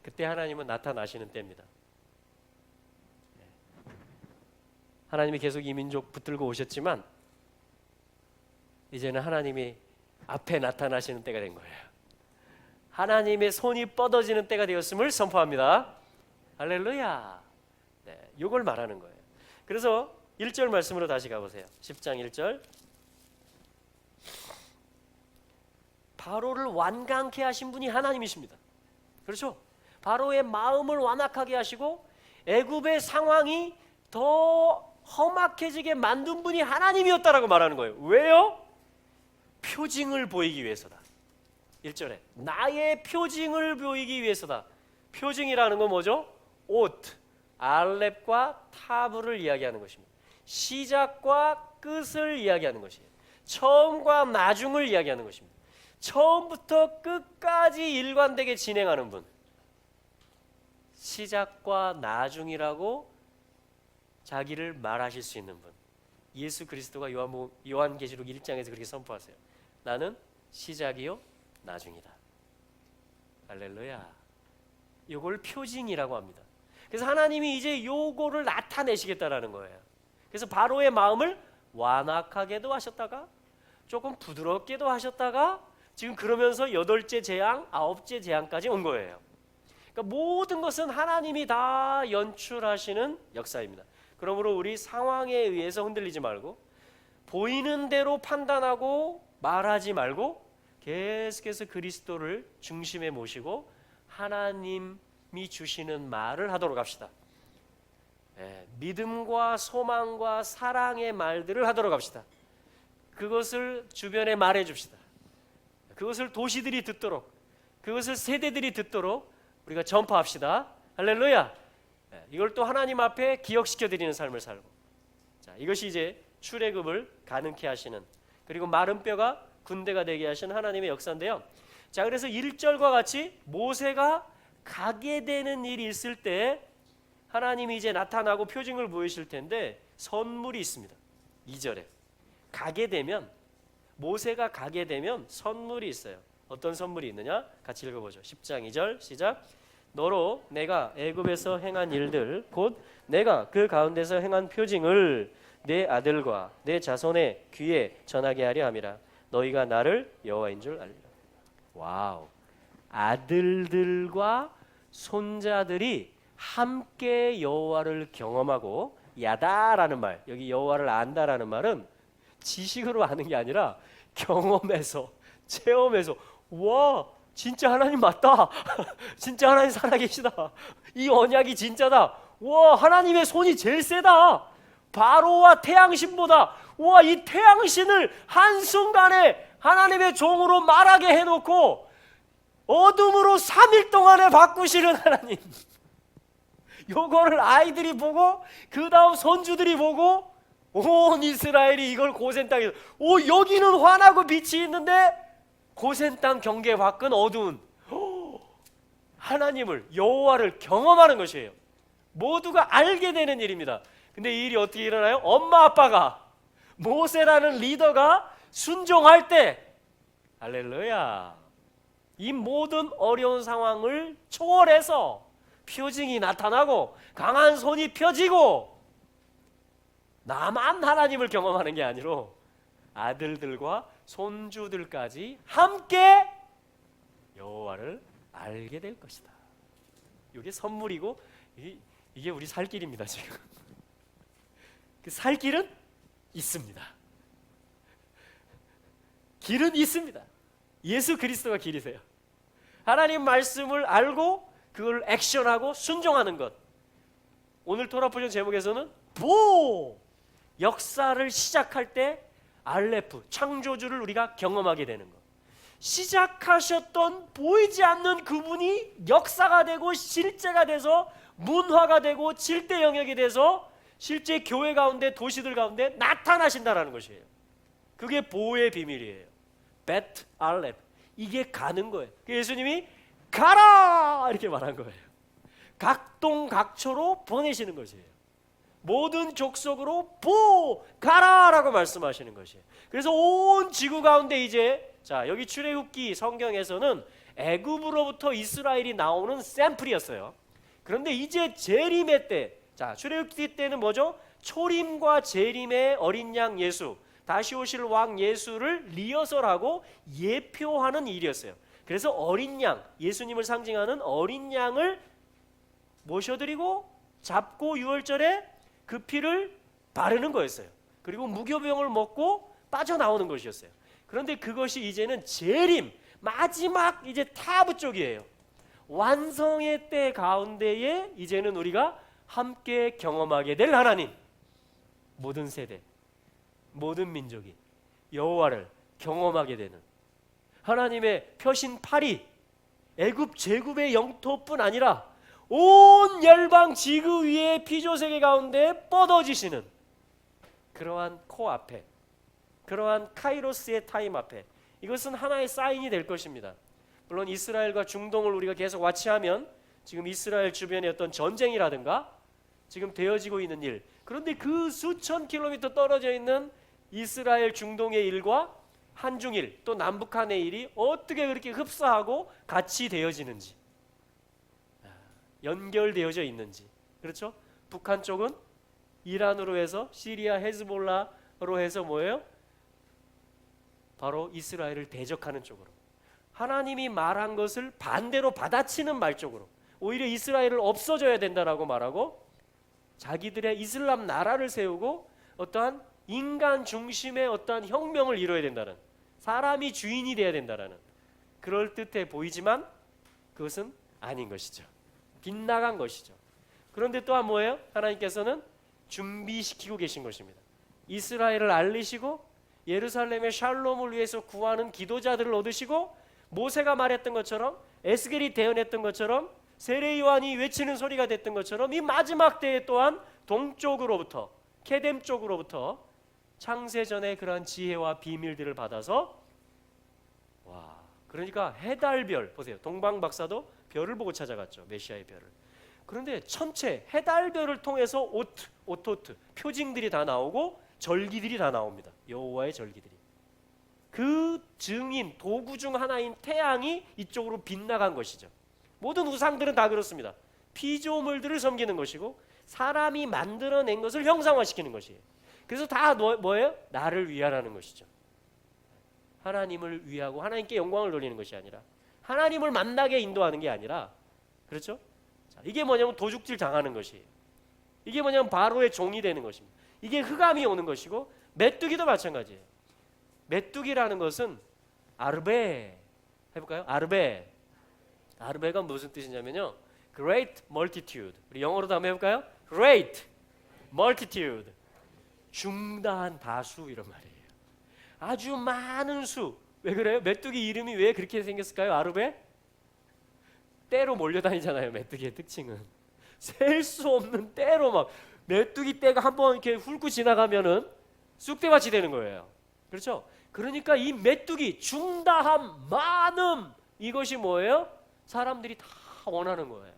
그때 하나님은 나타나시는 때입니다. 하나님이 계속 이 민족 붙들고 오셨지만 이제는 하나님이 앞에 나타나시는 때가 된 거예요. 하나님의 손이 뻗어지는 때가 되었음을 선포합니다. 할렐루야. 네, 이걸 말하는 거예요. 그래서 1절 말씀으로 다시 가보세요. 10장 1절. 바로를 완강케 하신 분이 하나님이십니다. 그렇죠? 바로의 마음을 완악하게 하시고 애굽의 상황이 더 험악해지게 만든 분이 하나님이었다라고 말하는 거예요. 왜요? 표징을 보이기 위해서다. 1절에 나의 표징을 보이기 위해서다. 표징이라는 건 뭐죠? 옷, 알렙과 타브를 이야기하는 것입니다. 시작과 끝을 이야기하는 것이에요. 처음과 나중을 이야기하는 것입니다. 처음부터 끝까지 일관되게 진행하는 분, 시작과 나중이라고 자기를 말하실 수 있는 분, 예수 그리스도가 요한계시록 1장에서 그렇게 선포하세요. 나는 시작이요 나중이다. 할렐루야. 요걸 표징이라고 합니다. 그래서 하나님이 이제 요거를 나타내시겠다라는 거예요. 그래서 바로의 마음을 완악하게도 하셨다가 조금 부드럽게도 하셨다가 지금 그러면서 8째 재앙, 9째 재앙까지 온 거예요. 그러니까 모든 것은 하나님이 다 연출하시는 역사입니다. 그러므로 우리 상황에 의해서 흔들리지 말고 보이는 대로 판단하고 말하지 말고 계속해서 그리스도를 중심에 모시고 하나님이 주시는 말을 하도록 합시다. 믿음과 소망과 사랑의 말들을 하도록 합시다. 그것을 주변에 말해 줍시다. 그것을 도시들이 듣도록, 그것을 세대들이 듣도록 우리가 전파합시다. 할렐루야. 이걸 또 하나님 앞에 기억시켜 드리는 삶을 살고, 자, 이것이 이제 출애굽을 가능케 하시는, 그리고 마른 뼈가 군대가 되게 하시는 하나님의 역사인데요. 자, 그래서 1절과 같이 모세가 가게 되는 일이 있을 때 하나님이 이제 나타나고 표징을 보이실 텐데 선물이 있습니다. 2절에 가게 되면, 모세가 가게 되면 선물이 있어요. 어떤 선물이 있느냐? 같이 읽어보죠. 10장 2절 시작. 너로 내가 애굽에서 행한 일들 곧 내가 그 가운데서 행한 표징을 내 아들과 내 자손의 귀에 전하게 하려 함이라. 너희가 나를 여호와인 줄 알리라. 와우. 아들들과 손자들이 함께 여호와를 경험하고, 야다라는 말, 여기 여호와를 안다라는 말은 지식으로 아는 게 아니라 경험해서, 체험해서, 와 진짜 하나님 맞다. 진짜 하나님 살아계시다. 이 언약이 진짜다. 와 하나님의 손이 제일 세다. 바로와 태양신보다, 와 이 태양신을 한순간에 하나님의 종으로 말하게 해놓고 어둠으로 3일 동안에 바꾸시는 하나님. 요거를 아이들이 보고 그 다음 손주들이 보고 온 이스라엘이 이걸 고센 땅에서, 오 여기는 환하고 빛이 있는데 고센 땅 경계 밖은 어두운 하나님을, 여호와를 경험하는 것이에요. 모두가 알게 되는 일입니다. 근데 이 일이 어떻게 일어나요? 엄마 아빠가, 모세라는 리더가 순종할 때, 할렐루야, 이 모든 어려운 상황을 초월해서 표징이 나타나고 강한 손이 펴지고, 나만 하나님을 경험하는 게 아니라 아들들과 손주들까지 함께 여호와를 알게 될 것이다. 이게 선물이고, 이게 우리 살 길입니다. 지금 그 살 길은 있습니다. 길은 있습니다. 예수 그리스도가 길이세요. 하나님 말씀을 알고 그걸 액션하고 순종하는 것. 오늘 토라 포션 제목에서는 역사를 시작할 때 알레프, 창조주를 우리가 경험하게 되는 것. 시작하셨던 보이지 않는 그분이 역사가 되고 실제가 돼서 문화가 되고 질대 영역이 돼서 실제 교회 가운데, 도시들 가운데 나타나신다라는 것이에요. 그게 보호의 비밀이에요. 벳 알렙, 이게 가는 거예요. 예수님이 가라 이렇게 말한 거예요. 각동각초로 보내시는 것이에요. 모든 족속으로 가라라고 말씀하시는 것이에요. 그래서 온 지구 가운데 이제, 자 여기 출애굽기 성경에서는 애굽으로부터 이스라엘이 나오는 샘플이었어요. 그런데 이제 재림의 때, 자 출애굽기 때는 뭐죠? 초림과 재림의 어린 양 예수, 다시 오실 왕 예수를 리허설하고 예표하는 일이었어요. 그래서 어린 양, 예수님을 상징하는 어린 양을 모셔드리고 잡고 유월절에 그 피를 바르는 거였어요. 그리고 무교병을 먹고 빠져나오는 것이었어요. 그런데 그것이 이제는 재림, 마지막 이제 타부 쪽이에요. 완성의 때 가운데에 이제는 우리가 함께 경험하게 될 하나님, 모든 세대, 모든 민족이 여호와를 경험하게 되는 하나님의 표신 8이 애굽 제국의 영토뿐 아니라 온 열방 지구 위의 피조세계 가운데 뻗어지시는 그러한 코앞에, 그러한 카이로스의 타임 앞에, 이것은 하나의 사인이 될 것입니다. 물론 이스라엘과 중동을 우리가 계속 와치하면 지금 이스라엘 주변의 어떤 전쟁이라든가 지금 되어지고 있는 일, 그런데 그 수천 킬로미터 떨어져 있는 이스라엘 중동의 일과 한중일 또 남북한의 일이 어떻게 그렇게 흡사하고 같이 되어지는지, 연결되어져 있는지. 그렇죠? 북한 쪽은 이란으로 해서 시리아 헤즈볼라로 해서 뭐예요? 바로 이스라엘을 대적하는 쪽으로, 하나님이 말한 것을 반대로 받아치는 말 쪽으로, 오히려 이스라엘을 없어져야 된다라고 말하고 자기들의 이슬람 나라를 세우고 어떠한 인간 중심의 어떠한 혁명을 이뤄야 된다는 사람이 주인이 돼야 된다라는 그럴듯해 보이지만 그것은 아닌 것이죠. 빗나간 것이죠. 그런데 또한 뭐예요? 하나님께서는 준비시키고 계신 것입니다. 이스라엘을 알리시고 예루살렘의 샬롬을 위해서 구하는 기도자들을 얻으시고 모세가 말했던 것처럼 에스겔이 대언했던 것처럼 세례 요한이 외치는 소리가 됐던 것처럼 이 마지막 때에 또한 동쪽으로부터 케뎀 쪽으로부터 창세전의 그러한 지혜와 비밀들을 받아서 그러니까 해달별 보세요. 동방 박사도 별을 보고 찾아갔죠. 메시아의 별을. 그런데 천체 해달별을 통해서 오토트 표징들이 다 나오고 절기들이 다 나옵니다. 여호와의 절기들이. 그 증인 도구 중 하나인 태양이 이쪽으로 빗나간 것이죠. 모든 우상들은 다 그렇습니다. 피조물들을 섬기는 것이고 사람이 만들어낸 것을 형상화시키는 것이에요. 그래서 다 뭐예요? 나를 위하라는 것이죠. 하나님을 위하고 하나님께 영광을 돌리는 것이 아니라 하나님을 만나게 인도하는 게 아니라 그렇죠? 자, 이게 뭐냐면 도둑질 당하는 것이에요. 이게 뭐냐면 바로의 종이 되는 것입니다. 이게 흑암이 오는 것이고 메뚜기도 마찬가지예요. 메뚜기라는 것은 아르베 해볼까요? 아르베가 무슨 뜻이냐면요. Great multitude. 우리 영어로도 한번 해볼까요? Great multitude. 중다한 다수 이런 말이에요. 아주 많은 수. 왜 그래요? 메뚜기 이름이 왜 그렇게 생겼을까요? 아르베? 떼로 몰려다니잖아요. 메뚜기의 특징은 셀 수 없는 떼로 막 메뚜기 떼가 한번 이렇게 훑고 지나가면은 쑥대밭이 되는 거예요. 그렇죠? 그러니까 이 메뚜기 중다함, 많음 이것이 뭐예요? 사람들이 다 원하는 거예요.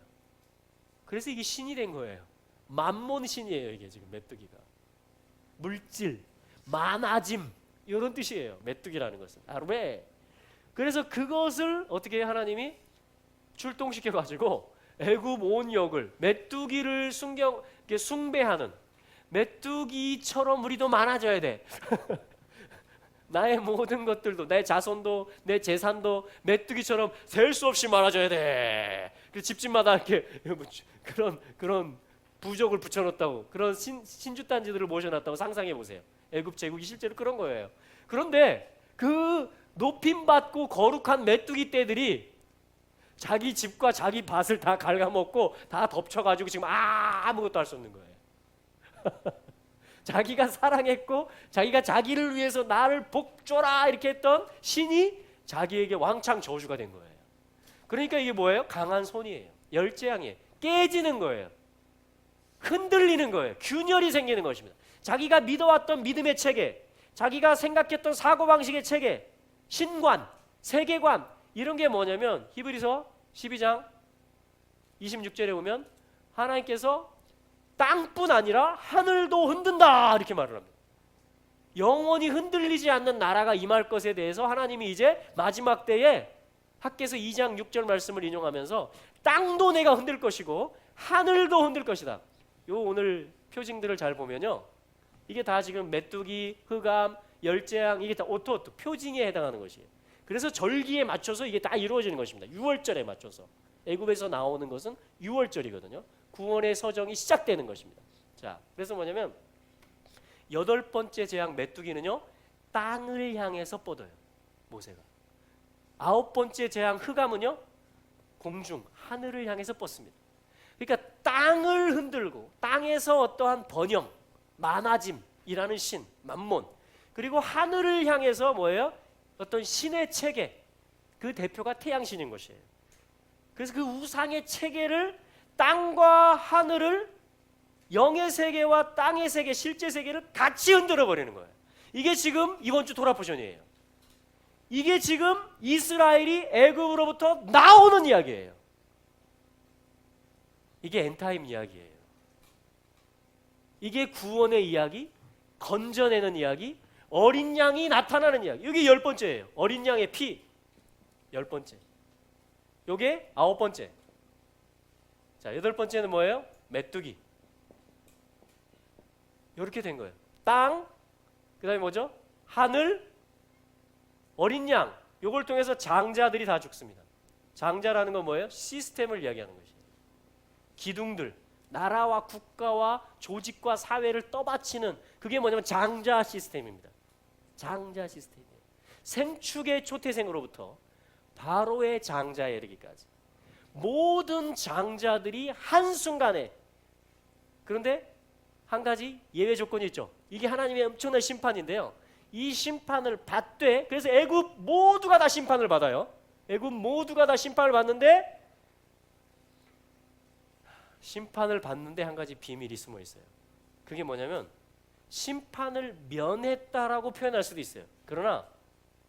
그래서 이게 신이 된 거예요. 만몬 신이에요. 이게 지금 메뚜기가 물질, 많아짐 이런 뜻이에요. 메뚜기라는 것은 아르베. 그래서 그것을 어떻게 하나님이 출동시켜 가지고 애굽 온 역을 메뚜기를 숭배하는 메뚜기처럼 우리도 많아져야 돼. 나의 모든 것들도 내 자손도 내 재산도 메뚜기처럼 셀 수 없이 많아져야 돼. 그래서 집집마다 이렇게 그런 부족을 붙여놓았다고 그런 신주단지들을 모셔놨다고 상상해 보세요. 애굽 제국이 실제로 그런 거예요. 그런데 그 높임받고 거룩한 메뚜기 떼들이 자기 집과 자기 밭을 다 갉아먹고 다 덮쳐가지고 지금 아무것도 할 수 없는 거예요. 자기가 사랑했고 자기가 자기를 위해서 나를 복줘라 이렇게 했던 신이 자기에게 왕창 저주가 된 거예요. 그러니까 이게 뭐예요? 강한 손이에요. 열재앙이에요. 깨지는 거예요. 흔들리는 거예요. 균열이 생기는 것입니다. 자기가 믿어왔던 믿음의 체계, 자기가 생각했던 사고방식의 체계, 신관, 세계관 이런 게 뭐냐면 히브리서 12장 26절에 보면 하나님께서 땅뿐 아니라 하늘도 흔든다 이렇게 말을 합니다. 영원히 흔들리지 않는 나라가 임할 것에 대해서 하나님이 이제 마지막 때에 학개서 2장 6절 말씀을 인용하면서 땅도 내가 흔들 것이고 하늘도 흔들 것이다. 요 오늘 표징들을 잘 보면요. 이게 다 지금 메뚜기, 흑암, 열재앙 이게 다 오토 표징에 해당하는 것이에요. 그래서 절기에 맞춰서 이게 다 이루어지는 것입니다. 6월절에 맞춰서. 애굽에서 나오는 것은 6월절이거든요. 구원의 서정이 시작되는 것입니다. 자, 그래서 뭐냐면 8번째 재앙 메뚜기는요. 땅을 향해서 뻗어요. 모세가. 9번째 재앙 흑암은요. 공중, 하늘을 향해서 뻗습니다. 그러니까 땅을 흔들고 땅에서 어떠한 번영, 많아짐이라는 신, 만몬 그리고 하늘을 향해서 뭐예요? 어떤 신의 체계 그 대표가 태양신인 것이에요. 그래서 그 우상의 체계를 땅과 하늘을 영의 세계와 땅의 세계, 실제 세계를 같이 흔들어 버리는 거예요. 이게 지금 이번 주 도라포션이에요. 이게 지금 이스라엘이 애굽으로부터 나오는 이야기예요. 이게 엔타임 이야기예요. 이게 구원의 이야기, 건져내는 이야기, 어린 양이 나타나는 이야기. 이게 10번째예요. 어린 양의 피 10번째. 요게 9번째. 자, 8번째는 뭐예요? 메뚜기. 이렇게 된 거예요. 땅, 그 다음에 뭐죠? 하늘, 어린 양. 요걸 통해서 장자들이 다 죽습니다. 장자라는 건 뭐예요? 시스템을 이야기하는 것이에요. 기둥들, 나라와 국가와 조직과 사회를 떠받치는 그게 뭐냐면 장자 시스템입니다. 장자 시스템이에요. 생축의 초태생으로부터 바로의 장자에 이르기까지 모든 장자들이 한순간에, 그런데 한 가지 예외 조건이 있죠. 이게 하나님의 엄청난 심판인데요. 이 심판을 받되, 그래서 애굽 모두가 다 심판을 받아요. 애굽 모두가 다 심판을 받는데, 심판을 받는데 한 가지 비밀이 숨어 있어요. 그게 뭐냐면 심판을 면했다라고 표현할 수도 있어요. 그러나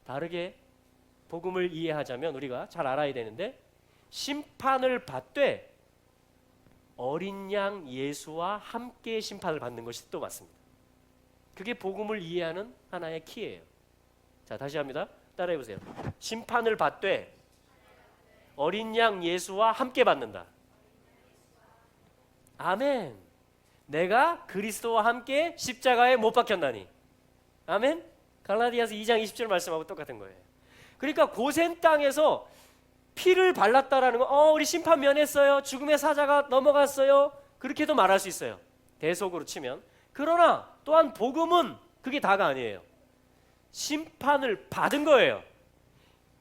다르게 복음을 이해하자면 우리가 잘 알아야 되는데, 심판을 받되 어린 양 예수와 함께 심판을 받는 것이 또 맞습니다. 그게 복음을 이해하는 하나의 키예요. 자, 다시 합니다. 따라해 보세요. 심판을 받되 어린 양 예수와 함께 받는다. 아멘. 내가 그리스도와 함께 십자가에 못 박혔나니. 아멘. 갈라디아서 2장 20절 말씀하고 똑같은 거예요. 그러니까 고센 땅에서 피를 발랐다라는 거, 우리 심판 면했어요, 죽음의 사자가 넘어갔어요, 그렇게도 말할 수 있어요, 대속으로 치면. 그러나 또한 복음은 그게 다가 아니에요. 심판을 받은 거예요.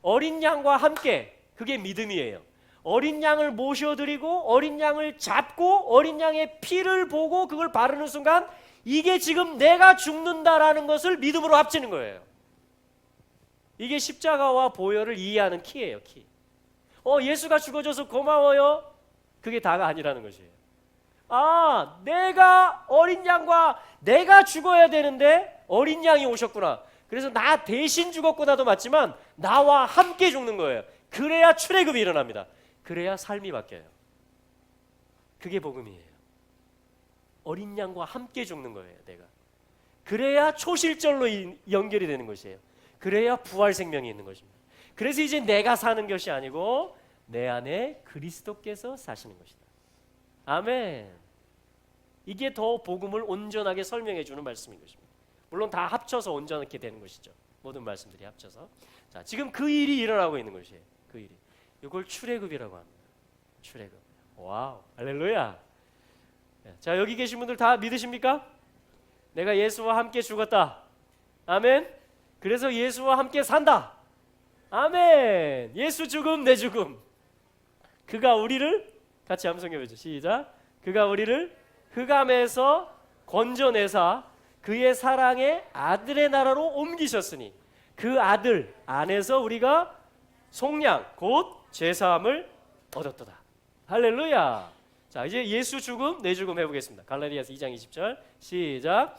어린 양과 함께, 그게 믿음이에요. 어린 양을 모셔드리고 어린 양을 잡고 어린 양의 피를 보고 그걸 바르는 순간, 이게 지금 내가 죽는다라는 것을 믿음으로 합치는 거예요. 이게 십자가와 보혈을 이해하는 키예요, 키. 예수가 죽어줘서 고마워요, 그게 다가 아니라는 것이에요. 내가 어린 양과 내가 죽어야 되는데 어린 양이 오셨구나, 그래서 나 대신 죽었구나도 맞지만 나와 함께 죽는 거예요. 그래야 출애굽이 일어납니다. 그래야 삶이 바뀌어요. 그게 복음이에요. 어린 양과 함께 죽는 거예요, 내가. 그래야 초실절로 연결이 되는 것이에요. 그래야 부활 생명이 있는 것입니다. 그래서 이제 내가 사는 것이 아니고 내 안에 그리스도께서 사시는 것이다. 아멘. 이게 더 복음을 온전하게 설명해 주는 말씀인 것입니다. 물론 다 합쳐서 온전하게 되는 것이죠. 모든 말씀들이 합쳐서. 자, 지금 그 일이 일어나고 있는 것이에요. 그 일이. 이걸 출애굽이라고 합니다. 출애굽. 와우. 할렐루야. 자, 여기 계신 분들 다 믿으십니까? 내가 예수와 함께 죽었다. 아멘. 그래서 예수와 함께 산다. 아멘. 예수 죽음 내 죽음. 그가 우리를, 같이 함성해 보죠. 시작. 그가 우리를 흑암에서 건져내사 그의 사랑의 아들의 나라로 옮기셨으니 그 아들 안에서 우리가 속량 곧 죄사함을 얻었도다. 할렐루야. 자, 이제 예수 죽음 내 죽음 해보겠습니다. 갈라디아서 2장 20절 시작.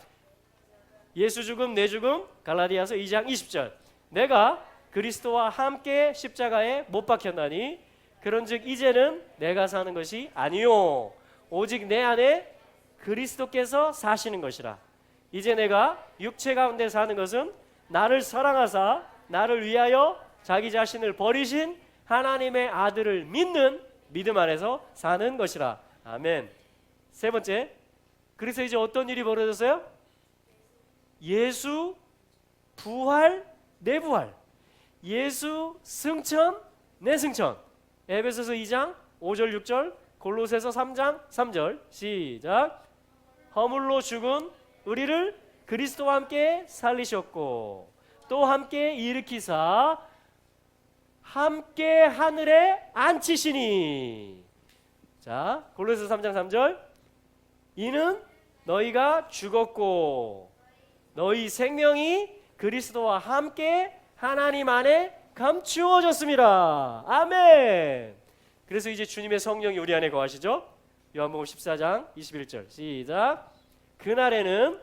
예수 죽음 내 죽음. 갈라디아서 2장 20절. 내가 그리스도와 함께 십자가에 못 박혔나니 그런즉 이제는 내가 사는 것이 아니요 오직 내 안에 그리스도께서 사시는 것이라. 이제 내가 육체 가운데 사는 것은 나를 사랑하사 나를 위하여 자기 자신을 버리신 하나님의 아들을 믿는 믿음 안에서 사는 것이라. 아멘. 세 번째, 그래서 이제 어떤 일이 벌어졌어요? 예수 부활 내 부활, 예수 승천 내 승천. 에베소서 2장 5절 6절, 골로새서 3장 3절 시작. 허물로 죽은 우리를 그리스도와 함께 살리셨고 또 함께 일으키사 함께 하늘에 앉히시니. 자, 골로새서 3장 3절. 이는 너희가 죽었고 너희 생명이 그리스도와 함께 하나님 안에 감추어졌습니다. 아멘. 그래서 이제 주님의 성령이 우리 안에 거하시죠. 요한복음 14장 21절 시작. 그날에는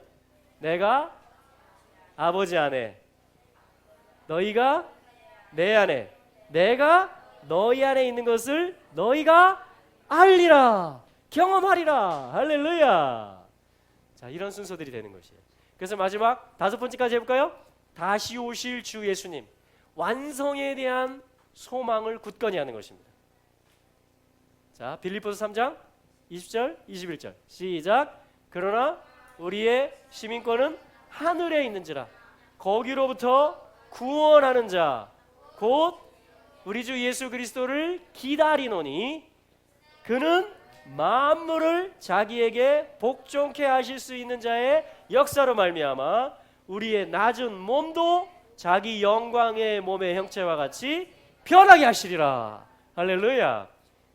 내가 아버지 안에 너희가 내 안에 내가 너희 안에 있는 것을 너희가 알리라, 경험하리라. 할렐루야. 자, 이런 순서들이 되는 것이에요. 그래서 마지막 다섯 번째까지 해볼까요? 다시 오실 주 예수님, 완성에 대한 소망을 굳건히 하는 것입니다. 자, 빌립보서 3장 20절 21절 시작. 그러나 우리의 시민권은 하늘에 있는지라 거기로부터 구원하는 자 곧 우리 주 예수 그리스도를 기다리노니 그는 만물을 자기에게 복종케 하실 수 있는 자의 역사로 말미암아 우리의 낮은 몸도 자기 영광의 몸의 형체와 같이 변하게 하시리라. 할렐루야.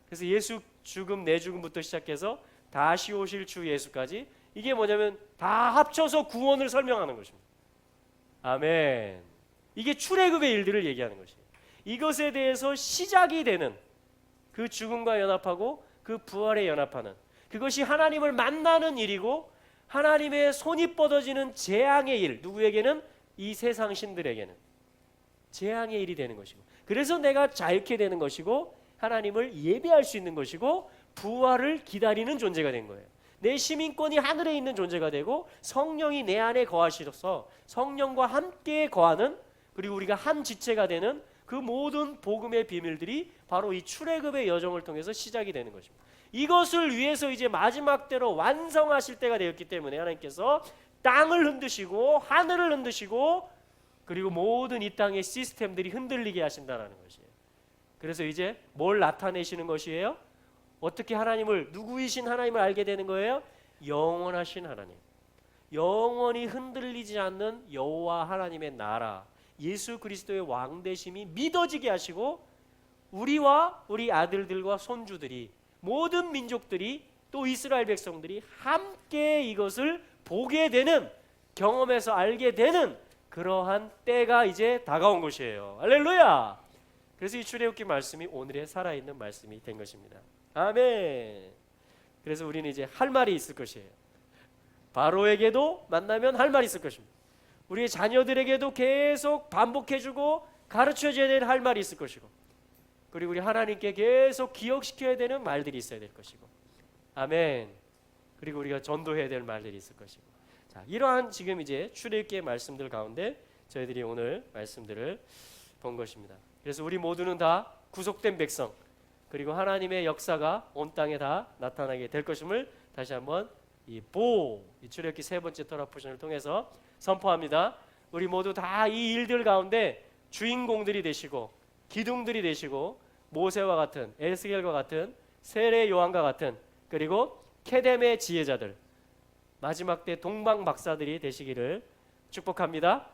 그래서 예수 죽음 내 죽음부터 시작해서 다시 오실 주 예수까지, 이게 뭐냐면 다 합쳐서 구원을 설명하는 것입니다. 아멘. 이게 출애굽의 일들을 얘기하는 것이에요. 이것에 대해서 시작이 되는 그 죽음과 연합하고 그 부활에 연합하는, 그것이 하나님을 만나는 일이고 하나님의 손이 뻗어지는 재앙의 일, 누구에게는? 이 세상 신들에게는 재앙의 일이 되는 것이고, 그래서 내가 자유케 되는 것이고 하나님을 예배할 수 있는 것이고 부활을 기다리는 존재가 된 거예요. 내 시민권이 하늘에 있는 존재가 되고 성령이 내 안에 거하시어서 성령과 함께 거하는, 그리고 우리가 한 지체가 되는 그 모든 복음의 비밀들이 바로 이 출애굽의 여정을 통해서 시작이 되는 것입니다. 이것을 위해서 이제 마지막 때로 완성하실 때가 되었기 때문에 하나님께서 땅을 흔드시고 하늘을 흔드시고 그리고 모든 이 땅의 시스템들이 흔들리게 하신다는 것이에요. 그래서 이제 뭘 나타내시는 것이에요? 어떻게 하나님을, 누구이신 하나님을 알게 되는 거예요? 영원하신 하나님, 영원히 흔들리지 않는 여호와 하나님의 나라, 예수 그리스도의 왕되심이 믿어지게 하시고 우리와 우리 아들들과 손주들이, 모든 민족들이, 또 이스라엘 백성들이 함께 이것을 보게 되는, 경험해서 알게 되는 그러한 때가 이제 다가온 것이에요. 할렐루야. 그래서 이 출애굽기 말씀이 오늘의 살아있는 말씀이 된 것입니다. 아멘. 그래서 우리는 이제 할 말이 있을 것이에요. 바로에게도 만나면 할 말이 있을 것입니다. 우리의 자녀들에게도 계속 반복해주고 가르쳐줘야 될 할 말이 있을 것이고, 그리고 우리 하나님께 계속 기억시켜야 되는 말들이 있어야 될 것이고, 아멘. 그리고 우리가 전도해야 될 말들이 있을 것이고. 자, 이러한 지금 이제 출애굽기의 말씀들 가운데 저희들이 오늘 말씀들을 본 것입니다. 그래서 우리 모두는 다 구속된 백성, 그리고 하나님의 역사가 온 땅에 다 나타나게 될 것임을 다시 한번 이 출애굽기 세 번째 토라 포션을 통해서 선포합니다. 우리 모두 다 이 일들 가운데 주인공들이 되시고 기둥들이 되시고 모세와 같은, 에스겔과 같은, 세례 요한과 같은, 그리고 케뎀의 지혜자들, 마지막 때 동방 박사들이 되시기를 축복합니다.